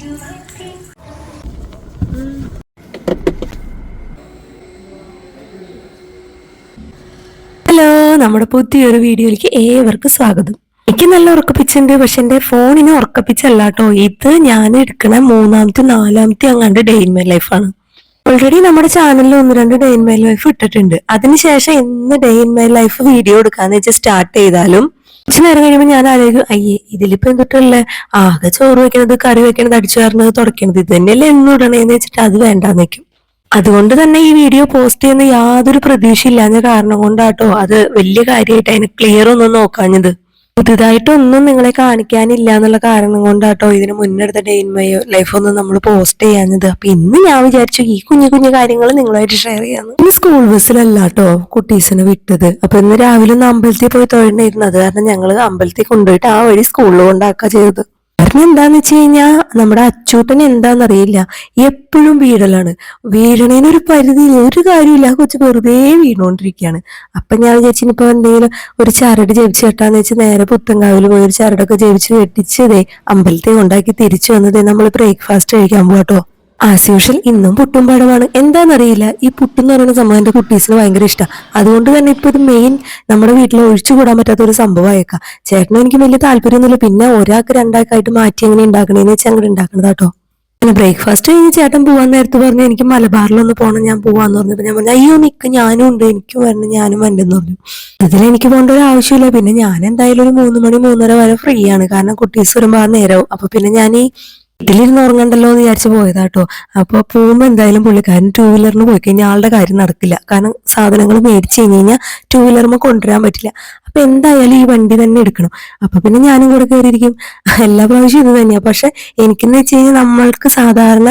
Hello, നമ്മുടെ പുതിയൊരു വീഡിയോയിലേക്ക് ഏവർക്കും സ്വാഗതം. എനിക്ക് നല്ല ഉറക്കപ്പിച്ചുണ്ട്, പക്ഷെ എന്റെ ഫോണിന് ഉറക്കപ്പിച്ചല്ല കേട്ടോ. ഇത് ഞാൻ എടുക്കണ മൂന്നാമത്തെ നാലാമത്തെ അങ്ങാണ്ട് ഡേ ഇൻ മൈ ലൈഫാണ്. ഓൾറെഡി നമ്മുടെ ചാനലിൽ 1-2 ഡേ ഇൻ മൈ ലൈഫ് ഇട്ടിട്ടുണ്ട്. അതിനുശേഷം ഇന്ന് day in my life video എടുക്കാന്ന് വെച്ചാൽ സ്റ്റാർട്ട് ചെയ്താലും കുറച്ചു നേരം കഴിയുമ്പോൾ ഞാൻ ആലോചിക്കും, അയ്യേ ഇതിലിപ്പോ എന്തിട്ടല്ലേ, ആകെ ചോറ് വെക്കണത്, കറി വെക്കണത്, അടിച്ചു വാരണത്, തുടയ്ക്കണത്, ഇത് തന്നെയല്ലേ എന്നും ഇടണേന്ന് വെച്ചിട്ട് അത് വേണ്ടാന്ന് വെക്കും. അതുകൊണ്ട് തന്നെ ഈ വീഡിയോ പോസ്റ്റ് ചെയ്യുന്ന യാതൊരു പ്രതീക്ഷയില്ലാഞ്ഞ കാരണം കൊണ്ടാട്ടോ അത് വലിയ കാര്യമായിട്ട് അതിന് ക്ലിയർ ഒന്നും നോക്കാഞ്ഞത്. പുതുതായിട്ടൊന്നും നിങ്ങളെ കാണിക്കാനില്ല എന്നുള്ള കാരണം കൊണ്ടാട്ടോ ഇതിന് മുന്നെടുത്ത ഡേ ഇൻ മൈ ലൈഫ് ഒന്നും നമ്മൾ പോസ്റ്റ് ചെയ്യാഞ്ഞത്. അപ്പൊ ഇന്ന് ഞാൻ വിചാരിച്ചു ഈ കുഞ്ഞു കുഞ്ഞു കാര്യങ്ങൾ നിങ്ങളായിട്ട് ഷെയർ ചെയ്യാന്ന്. ഇന്ന് സ്കൂൾ ബസ്സിലല്ല കേട്ടോ കുട്ടീസിനെ വിട്ടത്. അപ്പൊ ഇന്ന് രാവിലെ ഒന്ന് അമ്പലത്തിൽ പോയി തൊഴണമായിരുന്നു. കാരണം ഞങ്ങൾ അമ്പലത്തിൽ കൊണ്ടുപോയിട്ട് ആ വഴി സ്കൂളിൽ കൊണ്ടാക്കുക ചെയ്തത്. കാരണം എന്താന്ന് വെച്ച് കഴിഞ്ഞാൽ നമ്മുടെ അച്ചൂട്ടൻ എന്താന്നറിയില്ല, എപ്പോഴും വീഴലാണ്. വീഴണേനൊരു പരിധിയില്ല, ഒരു കാര്യമില്ല, കൊച്ചു വെറുതെ വീണുകൊണ്ടിരിക്കുകയാണ്. അപ്പൊ ഞാൻ വിചാരിച്ചിപ്പോ എന്തെങ്കിലും ഒരു ചരട് ജപിച്ച് കെട്ടാന്ന് വെച്ച് നേരെ പുത്തൻകാവിൽ പോയി ഒരു ചരടൊക്കെ ജപിച്ച് കെട്ടിച്ചതേ അമ്പലത്തെ കൊണ്ടാക്കി തിരിച്ചു വന്നതേ നമ്മൾ ബ്രേക്ക്ഫാസ്റ്റ് കഴിക്കാൻ പോവാട്ടോ. ആസ് യൂഷ്വൽ ഇന്നും പുട്ടും പഴമാണ്. എന്താണെന്നറിയില്ല, ഈ പുട്ടെന്ന് പറയുന്ന സംഭവം എന്റെ കുട്ടീസിന് ഭയങ്കര ഇഷ്ടമാണ്. അതുകൊണ്ട് തന്നെ ഇപ്പൊ ഇത് മെയിൻ നമ്മുടെ വീട്ടിൽ ഒഴിച്ചുകൂടാൻ പറ്റാത്ത ഒരു സംഭവമായേക്കാം. ചേട്ടനും എനിക്ക് വലിയ താല്പര്യമൊന്നുമില്ല, പിന്നെ ഒരാൾക്ക് രണ്ടാൾക്കായിട്ട് മാറ്റി എങ്ങനെ ഉണ്ടാക്കണേന്ന് വെച്ചാൽ അങ്ങനെ ഉണ്ടാക്കണത് കേട്ടോ. പിന്നെ ബ്രേക്ക്ഫാസ്റ്റ് കഴിഞ്ഞ് ചേട്ടൻ പോവാൻ നേരത്ത് പറഞ്ഞു എനിക്ക് മലബാറിലൊന്ന് പോകണം, ഞാൻ പോവാന്ന് പറഞ്ഞപ്പോ ഞാൻ പറഞ്ഞു അയ്യോ നിക്ക്, ഞാനും ഉണ്ട്, എനിക്കും വരണം, ഞാനും വരണ്ടെന്ന് പറഞ്ഞു. അതിലെനിക്ക് പോകേണ്ട ഒരു ആവശ്യമില്ല. പിന്നെ ഞാൻ എന്തായാലും ഒരു 3 മണി 3:30 വരെ ഫ്രീ ആണ്. കാരണം കുട്ടീസ് വരുമ്പോൾ ആ നേരവും. അപ്പൊ പിന്നെ ഞാൻ ഈ വീട്ടിലിരുന്ന് ഉറങ്ങണ്ടല്ലോ എന്ന് വിചാരിച്ച് പോയതാട്ടോ. അപ്പൊ പോകുമ്പോ എന്തായാലും പുള്ളിക്കാരൻ 2 വീലറിന് പോയി കഴിഞ്ഞാൽ ആളുടെ കാര്യം നടക്കില്ല. കാരണം സാധനങ്ങൾ മേടിച്ചു കഴിഞ്ഞാൽ 2 വീലറിന് കൊണ്ടുവരാൻ പറ്റില്ല. അപ്പൊ എന്തായാലും ഈ വണ്ടി തന്നെ എടുക്കണം. അപ്പൊ പിന്നെ ഞാനും കൂടെ കയറിയിരിക്കും. എല്ലാ പ്രാവശ്യം ഇത് തന്നെയാ. പക്ഷെ എനിക്കെന്ന് വെച്ച് കഴിഞ്ഞാൽ നമ്മൾക്ക് സാധാരണ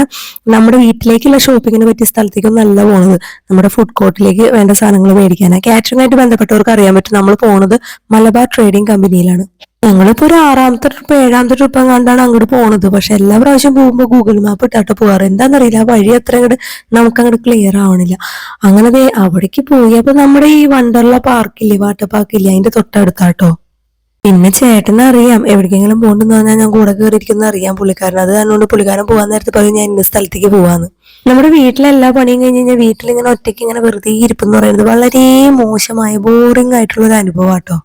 നമ്മുടെ വീട്ടിലേക്കുള്ള ഷോപ്പിങ്ങിന് പറ്റിയ സ്ഥലത്തേക്കൊന്നും അല്ല പോണത്, നമ്മുടെ ഫുഡ് കോർട്ടിലേക്ക് വേണ്ട സാധനങ്ങൾ മേടിക്കാനാണ്. കാറ്ററിംഗ് ആയിട്ട് ബന്ധപ്പെട്ടവർക്ക് അറിയാൻ പറ്റും, നമ്മൾ പോണത് മലബാർ ട്രേഡിംഗ് കമ്പനിയിലാണ്. ഞങ്ങളിപ്പോ ഒരു 6ാമത്തെ ട്രിപ്പ് 7ാമത്തെ ട്രിപ്പ് എങ്ങാണ്ടാണ് അങ്ങോട്ട് പോണത്. പക്ഷെ എല്ലാ പ്രാവശ്യം പോകുമ്പോൾ ഗൂഗിൾ മാപ്പ് ഇട്ടാട്ട് പോവാറ്. എന്താണെന്നറിയില്ല, ആ വഴി അത്ര അങ്ങോട്ട് നമുക്ക് അങ്ങോട്ട് ക്ലിയർ ആവണില്ല. അങ്ങനെ അവിടേക്ക് പോയി. അപ്പൊ നമ്മുടെ ഈ വണ്ടർല പാർക്കില്ലേ, വാട്ടർ പാർക്കില്ലേ, അതിന്റെ തൊട്ടടുത്താട്ടോ. പിന്നെ ചേട്ടനെ അറിയാം, എവിടേക്കെങ്കിലും പോകണ്ടെന്ന് പറഞ്ഞാൽ ഞാൻ കൂടെ കയറിയിരിക്കുന്ന അറിയാം പുള്ളിക്കാരൻ. അത് കാരണം പുള്ളിക്കാരൻ പോകാൻ നേരത്തെ പറയും ഞാൻ ഇന്ന സ്ഥലത്തേക്ക് പോവാന്ന്. നമ്മുടെ വീട്ടിലെ എല്ലാ പണിയും കഴിഞ്ഞ് കഴിഞ്ഞാൽ വീട്ടിലിങ്ങനെ ഒറ്റയ്ക്ക് ഇങ്ങനെ വെറുതെ ഇരിപ്പെന്ന് പറയുന്നത് വളരെ മോശമായ ബോറിംഗ് ആയിട്ടുള്ള ഒരു അനുഭവമാട്ടോ.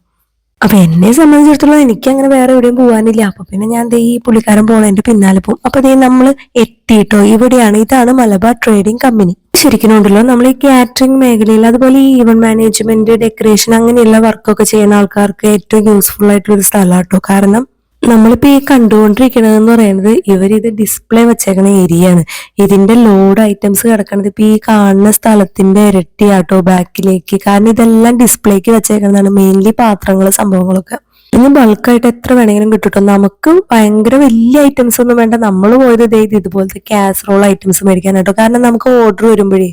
അപ്പൊ എന്നെ സംബന്ധിച്ചിടത്തോളം എനിക്ക് അങ്ങനെ വേറെ എവിടെയും പോകാനില്ല. അപ്പൊ പിന്നെ ഞാൻ ഈ പുള്ളിക്കാരൻ പോണതിന്റെ പിന്നാലെ പോകും. അപ്പൊ നമ്മള് എത്തിയിട്ടോ, ഇവിടെയാണ്, ഇതാണ് മലബാർ ട്രേഡിംഗ് കമ്പനി. ശരിക്കും ഉണ്ടല്ലോ, നമ്മൾ ഈ കാറ്ററിംഗ് മേഖലയിൽ അതുപോലെ ഈ ഈവന്റ് മാനേജ്മെന്റ്, ഡെക്കറേഷൻ അങ്ങനെയുള്ള വർക്കൊക്കെ ചെയ്യുന്ന ആൾക്കാർക്ക് ഏറ്റവും യൂസ്ഫുൾ ആയിട്ടുള്ള ഒരു സ്ഥലമാട്ടോ. കാരണം നമ്മളിപ്പോ ഈ കണ്ടുകൊണ്ടിരിക്കണതെന്ന് പറയുന്നത് ഇവരിത് ഡിസ്പ്ലേ വെച്ചേക്കണ ഏരിയയാണ്. ഇതിന്റെ ലോഡ് ഐറ്റംസ് കിടക്കണത് ഇപ്പൊ ഈ കാണുന്ന സ്ഥലത്തിന്റെ ഇരട്ടിയാട്ടോ ബാക്കിലേക്ക്. കാരണം ഇതെല്ലാം ഡിസ്പ്ലേക്ക് വെച്ചേക്കുന്നതാണ്, മെയിൻലി പാത്രങ്ങള് സംഭവങ്ങളൊക്കെ. ഇനി ബൾക്കായിട്ട് എത്ര വേണമെങ്കിലും കിട്ടും. നമുക്ക് ഭയങ്കര വലിയ ഐറ്റംസ് ഒന്നും വേണ്ട. നമ്മൾ പോയത് ഇതുപോലത്തെ കാസറോൾ ഐറ്റംസ് മേടിക്കാനായിട്ടോ. കാരണം നമുക്ക് ഓർഡർ വരുമ്പോഴേ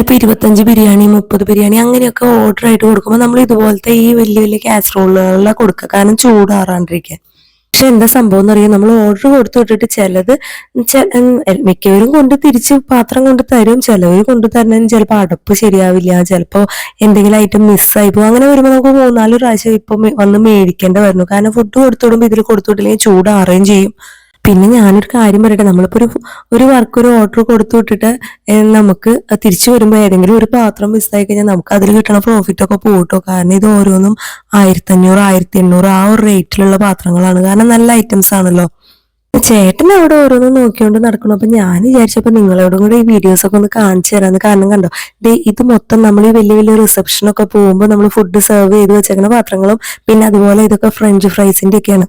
ഇപ്പൊ 25 ബിരിയാണി 30 ബിരിയാണി അങ്ങനെയൊക്കെ ഓർഡർ ആയിട്ട് കൊടുക്കുമ്പോൾ നമ്മൾ ഇതുപോലത്തെ ഈ വലിയ വലിയ കാസറോളുകളിലാണ് കൊടുക്കുക, കാരണം ചൂടാറാണ്ടിരിക്കാൻ. പക്ഷെ എന്താ സംഭവം എന്ന് അറിയാം, നമ്മൾ ഓർഡർ കൊടുത്തു വിട്ടിട്ട് ചിലത് മിക്കവരും കൊണ്ട് തിരിച്ച് പാത്രം കൊണ്ട് തരും, ചിലവർ കൊണ്ട് തരുന്നതിന് ചിലപ്പോൾ അടപ്പ് ശരിയാവില്ല, ചിലപ്പോൾ എന്തെങ്കിലും ഐറ്റം മിസ്സായി പോകും. അങ്ങനെ വരുമ്പോൾ നമുക്ക് 3-4 പ്രാവശ്യം ഇപ്പൊ വന്ന് മേടിക്കേണ്ട വരുന്നു. കാരണം ഫുഡ് കൊടുത്തു വിടുമ്പോൾ ഇതിൽ കൊടുത്തു വിട്ടില്ലെങ്കിൽ ചൂടാറുകയും ചെയ്യും. പിന്നെ ഞാനൊരു കാര്യം പറയട്ടെ, നമ്മളിപ്പോ ഒരു വർക്ക് ഒരു ഓർഡർ കൊടുത്തു വിട്ടിട്ട് നമുക്ക് തിരിച്ചു വരുമ്പോൾ ഏതെങ്കിലും ഒരു പാത്രം മിസ്സായി കഴിഞ്ഞാൽ നമുക്ക് അതിൽ കിട്ടണ പ്രോഫിറ്റ് ഒക്കെ പോട്ടോ. കാരണം ഇത് ഓരോന്നും 1500 1800 ആ ഒരു റേറ്റിലുള്ള പാത്രങ്ങളാണ്. കാരണം നല്ല ഐറ്റംസ് ആണല്ലോ. ചേട്ടൻ അവിടെ ഓരോന്നും നോക്കിക്കൊണ്ട് നടക്കണം. അപ്പൊ ഞാൻ വിചാരിച്ചപ്പോ നിങ്ങളോടും കൂടെ ഈ വീഡിയോസ് ഒക്കെ ഒന്ന് കാണിച്ചു തരാന്ന്. കാരണം കണ്ടോ, ഇത് മൊത്തം നമ്മൾ ഈ വലിയ വലിയ റിസപ്ഷനൊക്കെ പോകുമ്പോൾ നമ്മൾ ഫുഡ് സെർവ് ചെയ്ത് വെച്ചേക്കുന്ന പാത്രങ്ങളും പിന്നെ അതുപോലെ ഇതൊക്കെ ഫ്രഞ്ച് ഫ്രൈസിന്റെ ഒക്കെയാണ്.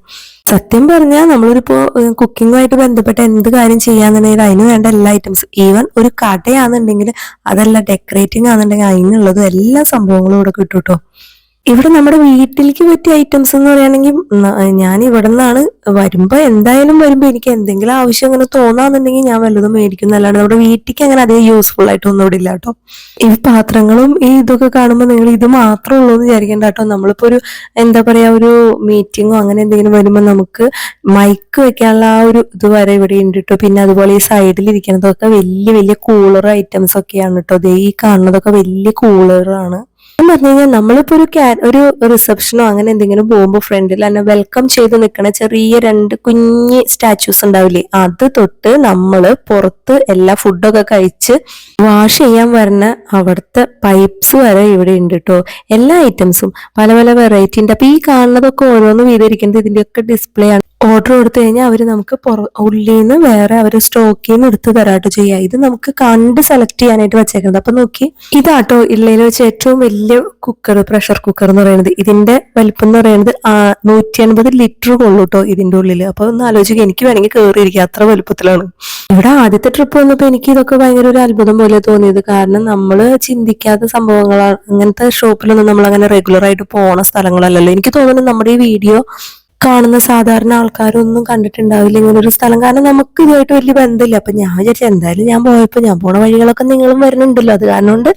സത്യം പറഞ്ഞാൽ നമ്മളിപ്പോ കുക്കിങ്ങുമായിട്ട് ബന്ധപ്പെട്ട എന്ത് കാര്യം ചെയ്യാന്നുണ്ടെങ്കിൽ അതിന് വേണ്ട എല്ലാ ഐറ്റംസ്, ഈവൻ ഒരു കടയാണെന്നുണ്ടെങ്കിൽ അതല്ല ഡെക്കറേറ്റിംഗ് ആണെന്നുണ്ടെങ്കിൽ അതിനുള്ളതും എല്ലാ സംഭവങ്ങളും ഇവിടെ കിട്ടും കേട്ടോ. ഇവിടെ നമ്മുടെ വീട്ടിലേക്ക് പറ്റിയ ഐറ്റംസ് എന്ന് പറയുകയാണെങ്കിൽ ഞാൻ ഇവിടെ നിന്നാണ് വരുമ്പോ, എന്തായാലും വരുമ്പോ എനിക്ക് എന്തെങ്കിലും ആവശ്യം അങ്ങനെ തോന്നാന്നുണ്ടെങ്കിൽ ഞാൻ വല്ലതും മേടിക്കുന്നല്ലാണ്ട് നമ്മുടെ വീട്ടിലേക്ക് അങ്ങനെ അധികം യൂസ്ഫുൾ ആയിട്ട് ഒന്നും ഇവിടെ ഇല്ല കേട്ടോ. ഈ പാത്രങ്ങളും ഈ ഇതൊക്കെ കാണുമ്പോൾ നിങ്ങൾ ഇത് മാത്രമേ ഉള്ളൂ എന്ന് വിചാരിക്കേണ്ട കേട്ടോ. നമ്മളിപ്പോ ഒരു എന്താ പറയാ ഒരു മീറ്റിങ്ങോ അങ്ങനെ എന്തെങ്കിലും വരുമ്പോൾ നമുക്ക് മൈക്ക് വെക്കാനുള്ള ആ ഒരു ഇത് വരെ ഇവിടെ ഉണ്ട് കേട്ടോ. പിന്നെ അതുപോലെ ഈ സൈഡിൽ ഇരിക്കുന്നതൊക്കെ വലിയ വലിയ കൂളർ ഐറ്റംസ് ഒക്കെയാണ് കേട്ടോ. ഈ കാണുന്നതൊക്കെ വലിയ കൂളറാണ്. പറഞ്ഞു കഴിഞ്ഞാൽ നമ്മളിപ്പോ ഒരു റിസപ്ഷനോ അങ്ങനെ എന്തെങ്കിലും പോകുമ്പോൾ ഫ്രണ്ടിൽ തന്നെ വെൽക്കം ചെയ്ത് നിൽക്കണ ചെറിയ രണ്ട് കുഞ്ഞി സ്റ്റാച്യൂസ് ഉണ്ടാവില്ലേ, അത് തൊട്ട് നമ്മള് പുറത്ത് എല്ലാ ഫുഡൊക്കെ കഴിച്ച് വാഷ് ചെയ്യാൻ വരുന്ന അവിടുത്തെ പൈപ്സ് വരെ ഇവിടെ ഉണ്ട് കേട്ടോ. എല്ലാ ഐറ്റംസും പല പല വെറൈറ്റി ഉണ്ട്. അപ്പൊ ഈ കാണുന്നതൊക്കെ ഓരോന്ന് വീതിരിക്കുന്നത് ഇതിന്റെയൊക്കെ ഡിസ്പ്ലേ ആണ്. ഓർഡർ കൊടുത്തു കഴിഞ്ഞാൽ അവര് നമുക്ക് ഉള്ളിൽ നിന്ന് വേറെ അവർ സ്റ്റോക്കിൽ നിന്ന് എടുത്ത് തരാട്ടോ ചെയ്യാം. ഇത് നമുക്ക് കണ്ട് സെലക്ട് ചെയ്യാനായിട്ട് വെച്ചേക്കുന്നത്. അപ്പൊ നോക്കി, ഇതാട്ടോ ഇള്ളയിൽ വെച്ച് ഏറ്റവും വലിയ കുക്കർ, പ്രഷർ കുക്കർ എന്ന് പറയുന്നത്. ഇതിന്റെ വലിപ്പം എന്ന് പറയുന്നത് 150 ലിറ്റർ കൊള്ളൂട്ടോ ഇതിന്റെ ഉള്ളില്. അപ്പൊ ഒന്ന് ആലോചിക്കുക, എനിക്ക് വേണമെങ്കിൽ കയറിയിരിക്കുക, അത്ര വലുപ്പത്തിലാണ്. ഇവിടെ ആദ്യത്തെ ട്രിപ്പ് വന്നപ്പോ എനിക്ക് ഇതൊക്കെ ഭയങ്കര ഒരു അത്ഭുതം പോലെ തോന്നിയത്. കാരണം നമ്മള് ചിന്തിക്കാത്ത സംഭവങ്ങളാണ്. അങ്ങനത്തെ ഷോപ്പിലൊന്നും നമ്മൾ അങ്ങനെ റെഗുലർ ആയിട്ട് പോണ സ്ഥലങ്ങളല്ലല്ലോ. എനിക്ക് തോന്നുന്നു നമ്മുടെ ഈ വീഡിയോ കാണുന്ന സാധാരണ ആൾക്കാരൊന്നും കണ്ടിട്ടുണ്ടാവില്ല ഇങ്ങനെ ഒരു സ്ഥലം. കാരണം നമുക്ക് ഇതുമായിട്ട് വലിയ ബന്ധമില്ല. അപ്പൊ ഞാൻ വിചാരിച്ചു എന്തായാലും ഞാൻ പോണ വഴികളൊക്കെ നിങ്ങളും വരുന്നുണ്ടല്ലോ, അത് കാരണം കൊണ്ട്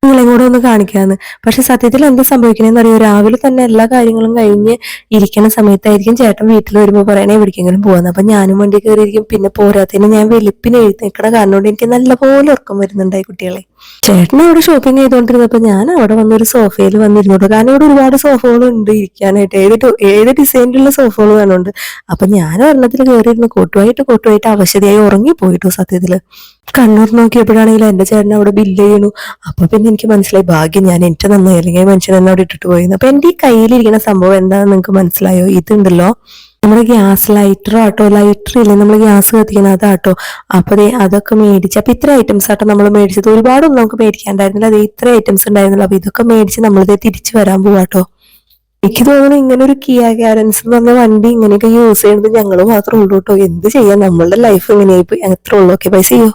നിങ്ങളെയും കൂടെ ഒന്ന് കാണിക്കാന്ന്. പക്ഷെ സത്യത്തിൽ എന്താ സംഭവിക്കണേന്ന് അറിയോ, രാവിലെ തന്നെ എല്ലാ കാര്യങ്ങളും കഴിഞ്ഞ് ഇരിക്കുന്ന സമയത്തായിരിക്കും ചേട്ടൻ വീട്ടിൽ വരുമ്പോൾ പറയണേ എവിടേക്കെങ്കിലും പോകാന്ന്. അപ്പൊ ഞാനും വണ്ടി കയറിയിരിക്കും. പിന്നെ പോരാത്തതിന് ഞാൻ വെളുപ്പിന് എഴുന്നേക്കണ കാരണം കൊണ്ട് എനിക്ക് നല്ലപോലെ ഉറക്കം വരുന്നുണ്ടായി കുട്ടികളെ. ചേട്ടൻ അവിടെ ഷോപ്പിംഗ് ചെയ്തോണ്ടിരുന്നപ്പോ ഞാൻ അവിടെ വന്നൊരു സോഫയിൽ വന്നിരുന്നുള്ളൂ. കാരണം ഇവിടെ ഒരുപാട് സോഫകൾ ഉണ്ട് ഇരിക്കാനായിട്ട്, ഏത് ഡിസൈനിലുള്ള സോഫകൾ വേണമുണ്ട്. അപ്പൊ ഞാൻ ഒരെണ്ണത്തിൽ കയറിയിരുന്ന് കോട്ടുമായിട്ട് അവശതയായി ഉറങ്ങിപ്പോയിട്ടു. സത്യത്തില് കണ്ണൂർ നോക്കിയപ്പോഴാണെങ്കിലും എന്റെ ചേട്ടൻ അവിടെ ബില്ല് ചെയ്യണു. അപ്പൊ പിന്നെ എനിക്ക് മനസ്സിലായി, ഭാഗ്യം ഞാൻ എനിക്ക് നന്നായി, അല്ലെങ്കിൽ മനുഷ്യൻ എന്നെ അവിടെ ഇട്ടിട്ട് പോയിരുന്നു. അപ്പൊ എന്റെ ഈ കയ്യിലിരിക്കുന്ന സംഭവം എന്താണെന്ന് നിങ്ങൾക്ക് മനസ്സിലായോ? ഇതുണ്ടല്ലോ നമ്മുടെ ഗ്യാസ് ലൈറ്റർ ആട്ടോ. ലൈറ്റർ ഇല്ലേ നമ്മൾ ഗ്യാസ് കത്തിക്കണം, അതാട്ടോ. അപ്പൊ അതൊക്കെ മേടിച്ച്, അപ്പൊ ഇത്ര ഐറ്റംസ് ആട്ടോ നമ്മൾ മേടിച്ചത്. ഒരുപാടൊന്നും നമുക്ക് മേടിക്കാണ്ടായിരുന്നില്ല, അത് ഇത്ര ഐറ്റംസ് ഉണ്ടായിരുന്നില്ല. അപ്പൊ ഇതൊക്കെ മേടിച്ച് നമ്മളിത് തിരിച്ചു വരാൻ പോവാട്ടോ. എനിക്ക് തോന്നുന്നു ഇങ്ങനെ ഒരു കിയ കാരൻസ് എന്ന് പറഞ്ഞ വണ്ടി ഇങ്ങനെയൊക്കെ യൂസ് ചെയ്യുന്നത് ഞങ്ങൾ മാത്രമേ ഉള്ളൂ കേട്ടോ. എന്ത് ചെയ്യാം, നമ്മളുടെ ലൈഫ് ഇങ്ങനെയായി പോയി. അത്രേ ഉള്ളൂ. Okay, bye, see U.